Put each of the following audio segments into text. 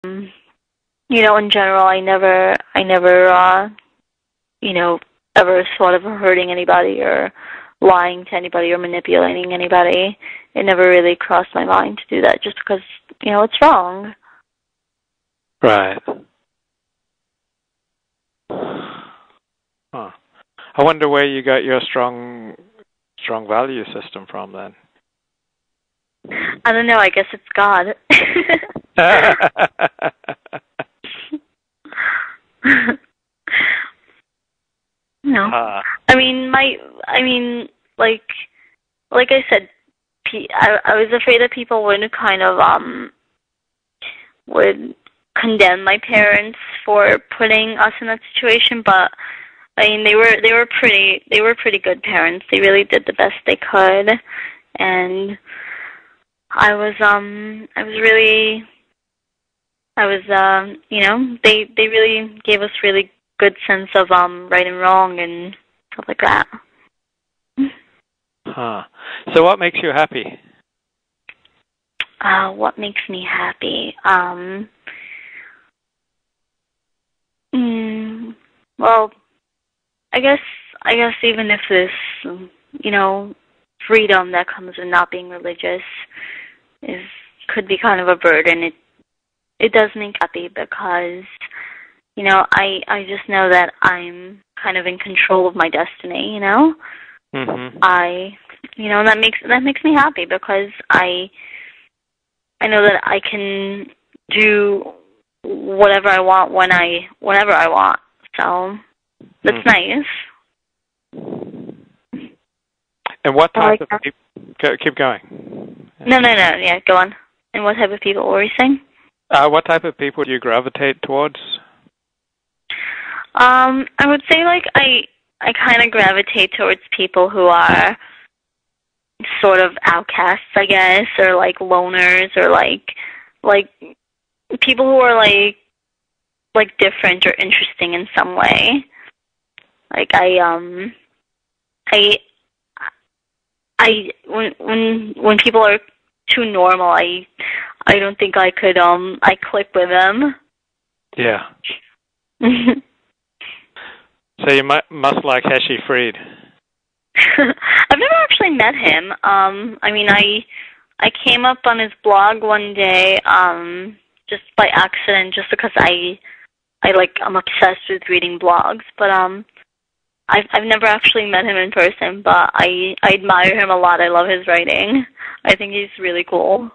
In general, I never, ever thought of hurting anybody or lying to anybody or manipulating anybody. It never really crossed my mind to do that just because, it's wrong. Right. Huh. I wonder where you got your strong value system from then. I don't know. I guess it's God. No. Like I said, I was afraid that people would kind of would condemn my parents for putting us in that situation, but they were pretty good parents. They really did the best they could, and they really gave us really good sense of right and wrong and stuff like that. Huh. So what makes you happy? What makes me happy? Well, I guess even if this, freedom that comes with not being religious could be kind of a burden, it does make me happy because, I just know that I'm kind of in control of my destiny, Mm-hmm. that makes me happy because I know that I can do whatever I want whenever I want. So that's nice. And what type of people? Keep going. No. Yeah, go on. And what type of people were you saying? What type of people do you gravitate towards? I would say I kind of gravitate towards people who are sort of outcasts, I guess, or loners, or people who are different or interesting in some way. When people are too normal, I don't think I could I click with them. Yeah. So you must like Hershey Fried. I've never actually met him. I came up on his blog one day, just by accident, just because I'm obsessed with reading blogs. But I've never actually met him in person. But I admire him a lot. I love his writing. I think he's really cool.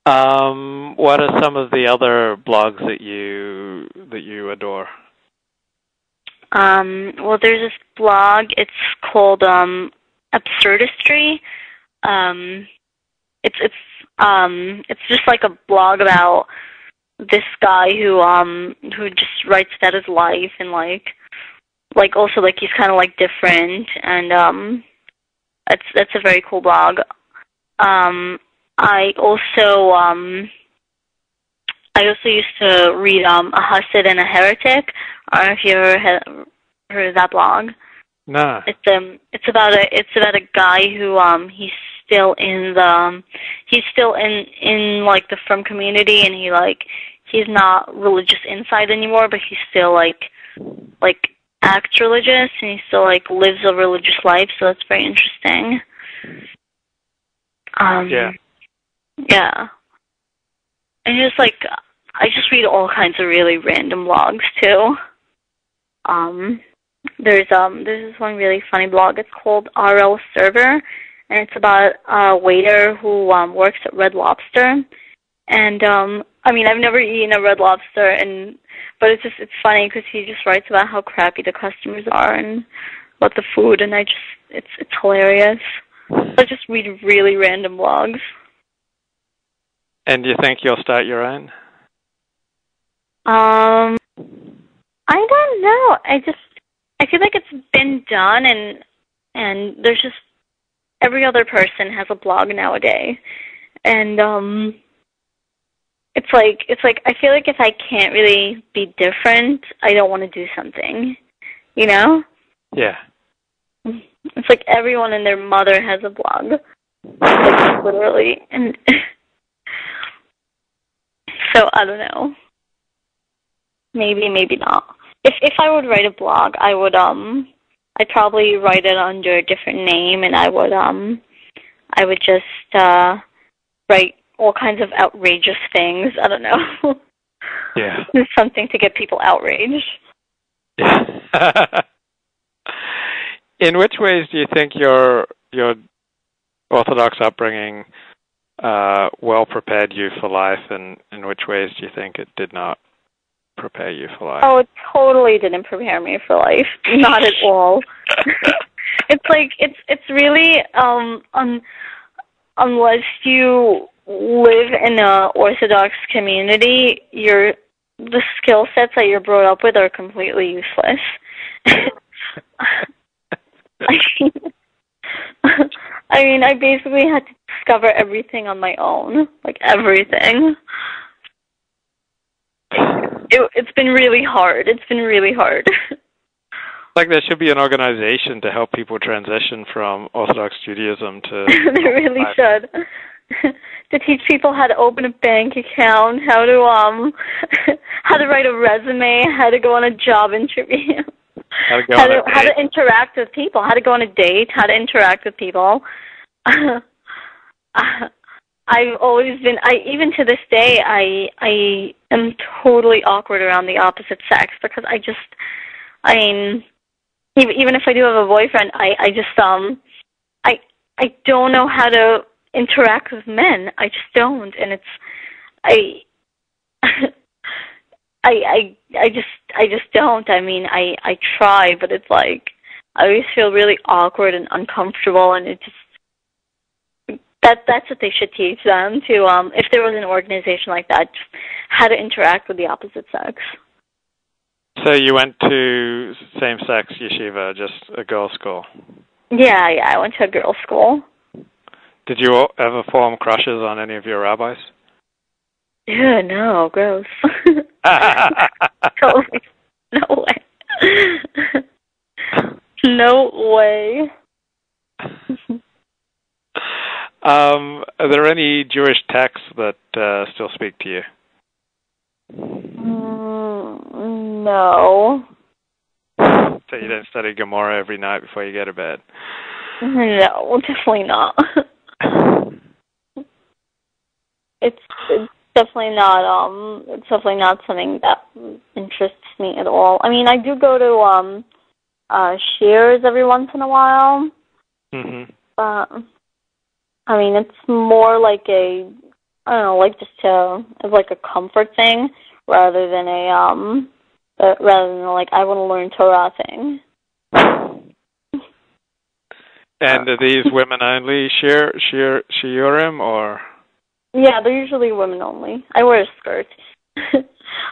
What are some of the other blogs that you adore? Well, there's this blog. It's called Absurdistry. It's just like a blog about this guy who just writes about his life and also he's kind of different, and that's a very cool blog. I also used to read A Hussite and a Heretic. I don't know if you ever heard of that blog. No. It's about a guy who he's still in the frum community, and he's not religious inside anymore, but he's still acts religious, and he still lives a religious life. So that's very interesting. Yeah. Yeah. And I just read all kinds of really random blogs too. There's this one really funny blog. It's called RL Server, and it's about a waiter who works at Red Lobster. And I've never eaten a Red Lobster, but it's funny because he just writes about how crappy the customers are and about the food, and it's hilarious. I just read really random blogs. And do you think you'll start your own? I don't know. I feel like it's been done, and there's just every other person has a blog nowadays, and it's like I feel like if I can't really be different, I don't want to do something, Yeah. It's like everyone and their mother has a blog, literally, and So I don't know. Maybe, maybe not. If I would write a blog, I'd probably write it under a different name, and I would just write all kinds of outrageous things. I don't know. Yeah. There's something to get people outraged. Yeah. In which ways do you think your Orthodox upbringing well prepared you for life, and in which ways do you think it did not prepare you for life? Oh, it totally didn't prepare me for life. Not at all. It's like it's really unless you live in a Orthodox community, the skill sets that you're brought up with are completely useless. I mean, I basically had to discover everything on my own, like everything. It's been really hard. It's been really hard. Like there should be an organization to help people transition from Orthodox Judaism to... They really should. To teach people how to open a bank account, how to write a resume, how to go on a job interview, how to interact with people, how to go on a date, how to interact with people. I've always been, even to this day, I am totally awkward around the opposite sex because even if I do have a boyfriend, I don't know how to interact with men. I just don't, and I just don't. I mean, I try, but it's like I always feel really awkward and uncomfortable, and it just that's what they should teach them to. If there was an organization like that, just how to interact with the opposite sex. So you went to same-sex yeshiva, just a girls' school? Yeah, I went to a girls' school. Did you ever form crushes on any of your rabbis? Yeah, no, gross. Totally. No way. No way. Are there any Jewish texts that still speak to you? No. So you don't study Gemara every night before you go to bed? No, definitely not. It's definitely not it's definitely not something that interests me at all. I mean, I do go to shares every once in a while. Mhm. But I mean, it's more like as like a comfort thing rather than like I want to learn Torah thing. And are these women only shiurim or? Yeah, they're usually women only. I wear a skirt.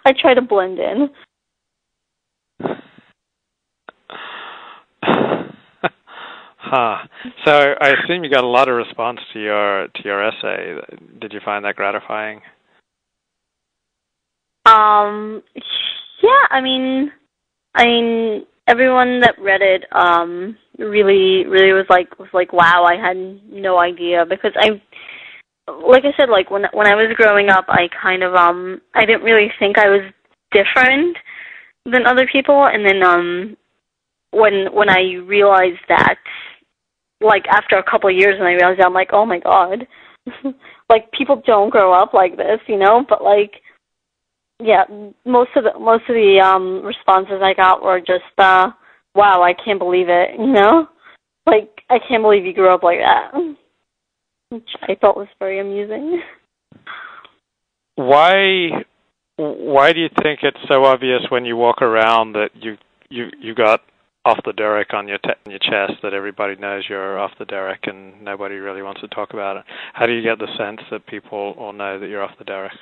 I try to blend in. Huh. So I assume you got a lot of response to your essay. Did you find that gratifying? Yeah, I mean everyone that read it really was like wow, I had no idea, because like I said, like when I was growing up, I kind of I didn't really think I was different than other people, and then when I realized that, like after a couple of years, when I realized that, I'm like, oh my god, like people don't grow up like this, you know. But like, yeah, most of the responses I got were just wow, I can't believe it, you know, like I can't believe you grew up like that, which I thought was very amusing. Why do you think it's so obvious when you walk around that you got off the derech on your chest, that everybody knows you're off the derech and nobody really wants to talk about it? How do you get the sense that people all know that you're off the derech?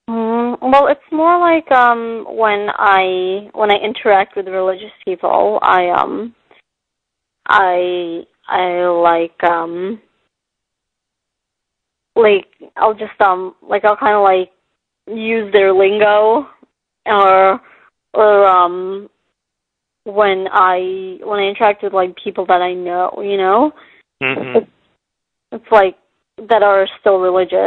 Well, it's more like when I interact with religious people, I I'll just I'll kind of like use their lingo, or when I interact with like people that I know, you know, Mm-hmm. it's like that are still religious.